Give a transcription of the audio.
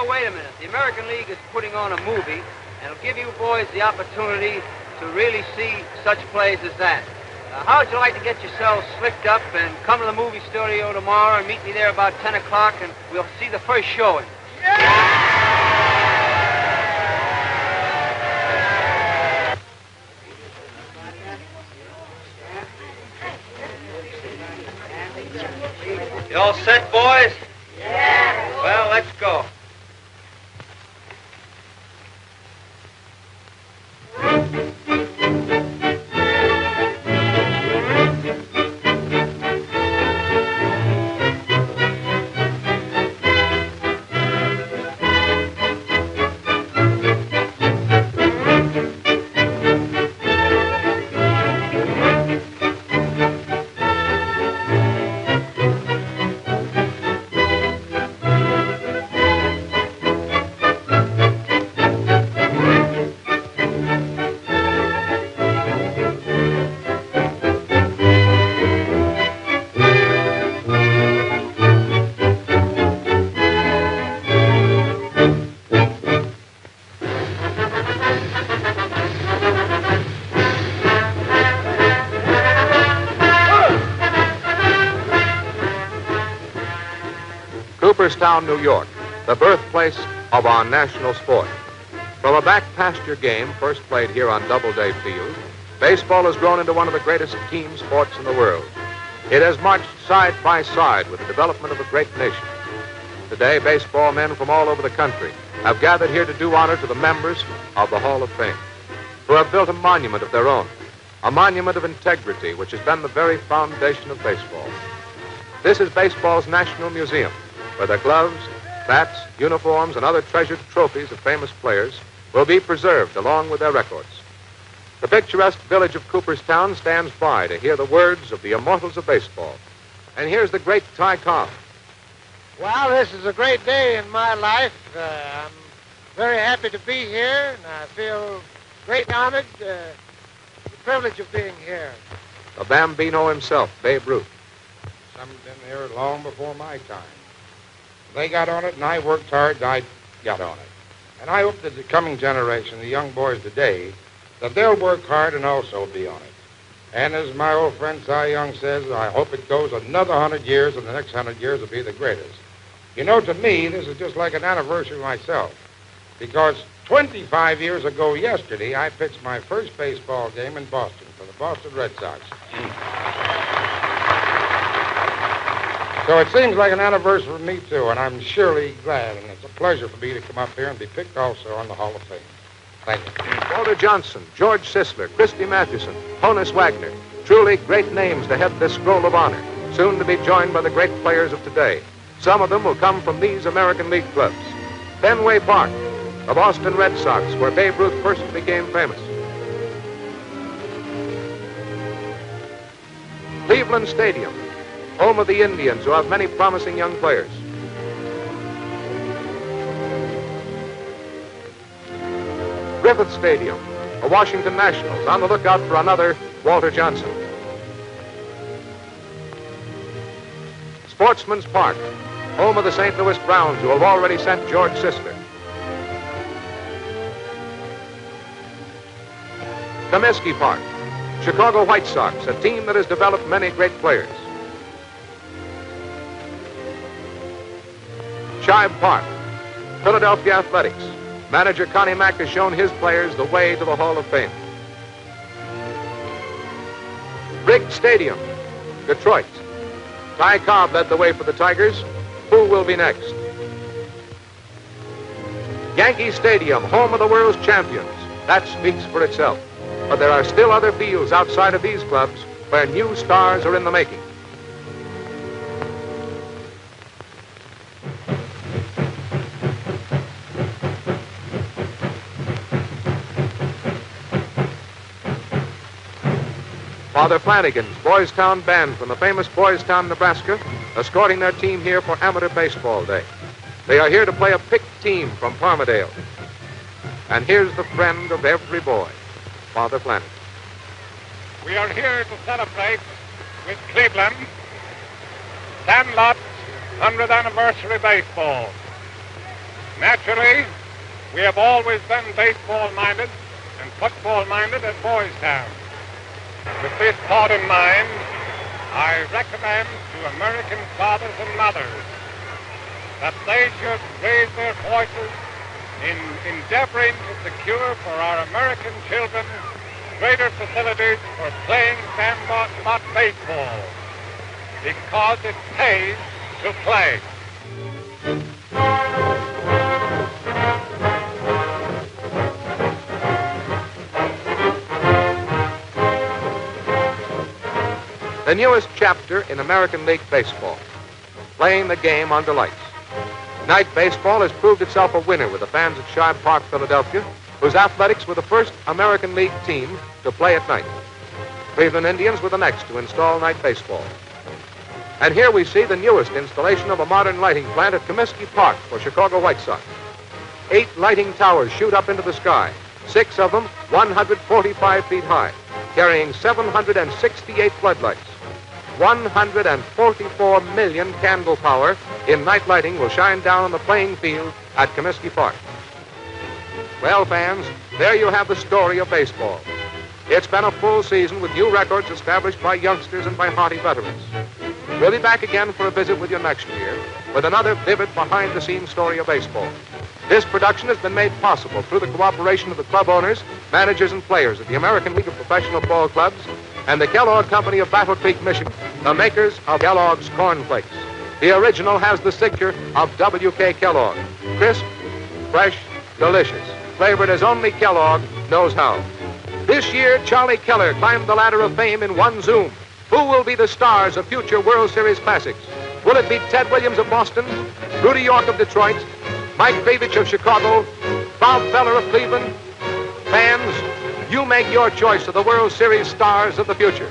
Now, wait a minute. The American League is putting on a movie, and it'll give you boys the opportunity to really see such plays as that. How would you like to get yourselves slicked up and come to the movie studio tomorrow and meet me there about 10 o'clock, and we'll see the first showing? You all set, boys? Yeah. Well, let's go. Cooperstown, New York, the birthplace of our national sport. From a back pasture game first played here on Doubleday Field, baseball has grown into one of the greatest team sports in the world. It has marched side by side with the development of a great nation. Today, baseball men from all over the country have gathered here to do honor to the members of the Hall of Fame, who have built a monument of their own, a monument of integrity which has been the very foundation of baseball. This is baseball's National Museum, where their gloves, bats, uniforms, and other treasured trophies of famous players will be preserved along with their records. The picturesque village of Cooperstown stands by to hear the words of the immortals of baseball. And here's the great Ty Cobb. Well, this is a great day in my life. I'm very happy to be here, and I feel greatly honored the privilege of being here. The Bambino himself, Babe Ruth. Some have been here long before my time. They got on it, and I worked hard, and I got on it. And I hope that the coming generation, the young boys today, that they'll work hard and also be on it. And as my old friend Cy Young says, I hope it goes another 100 years, and the next 100 years will be the greatest. You know, to me, this is just like an anniversary myself, because 25 years ago yesterday, I pitched my first baseball game in Boston for the Boston Red Sox. So it seems like an anniversary for me, too, and I'm surely glad, and it's a pleasure for me to come up here and be picked also on the Hall of Fame. Thank you. Walter Johnson, George Sisler, Christy Mathewson, Honus Wagner, truly great names to head this scroll of honor, soon to be joined by the great players of today. Some of them will come from these American League clubs. Fenway Park, the Boston Red Sox, where Babe Ruth first became famous. Cleveland Stadium, home of the Indians, who have many promising young players. Griffith Stadium, the Washington Nationals, on the lookout for another Walter Johnson. Sportsman's Park, home of the St. Louis Browns, who have already sent George Sisler. Comiskey Park, Chicago White Sox, a team that has developed many great players. Shibe Park, Philadelphia Athletics. Manager Connie Mack has shown his players the way to the Hall of Fame. Briggs Stadium, Detroit. Ty Cobb led the way for the Tigers. Who will be next? Yankee Stadium, home of the world's champions. That speaks for itself. But there are still other fields outside of these clubs where new stars are in the making. Father Flanagan's Boys Town Band from the famous Boys Town, Nebraska, escorting their team here for Amateur Baseball Day. They are here to play a picked team from Palmerdale. And here's the friend of every boy, Father Flanagan. We are here to celebrate with Cleveland Sandlot's 100th anniversary baseball. Naturally, we have always been baseball-minded and football-minded at Boys Town. With this thought in mind, I recommend to American fathers and mothers that they should raise their voices in endeavoring to secure for our American children greater facilities for playing sandlot baseball, because it pays to play. The newest chapter in American League Baseball, playing the game under lights. Night baseball has proved itself a winner with the fans at Shibe Park, Philadelphia, whose Athletics were the first American League team to play at night. Cleveland Indians were the next to install night baseball. And here we see the newest installation of a modern lighting plant at Comiskey Park for Chicago White Sox. 8 lighting towers shoot up into the sky, 6 of them 145 feet high, carrying 768 floodlights. 144 million candle power in night lighting will shine down on the playing field at Comiskey Park. Well, fans, there you have the story of baseball. It's been a full season with new records established by youngsters and by hearty veterans. We'll be back again for a visit with you next year with another vivid behind-the-scenes story of baseball. This production has been made possible through the cooperation of the club owners, managers, and players of the American League of Professional Ball Clubs and the Kellogg Company of Battle Creek, Michigan, the makers of Kellogg's Corn Flakes. The original has the signature of W.K. Kellogg. Crisp, fresh, delicious, flavored as only Kellogg knows how. This year, Charlie Keller climbed the ladder of fame in one zoom. Who will be the stars of future World Series classics? Will it be Ted Williams of Boston, Rudy York of Detroit, Mike Favich of Chicago, Bob Feller of Cleveland? Fans, you make your choice of the World Series stars of the future.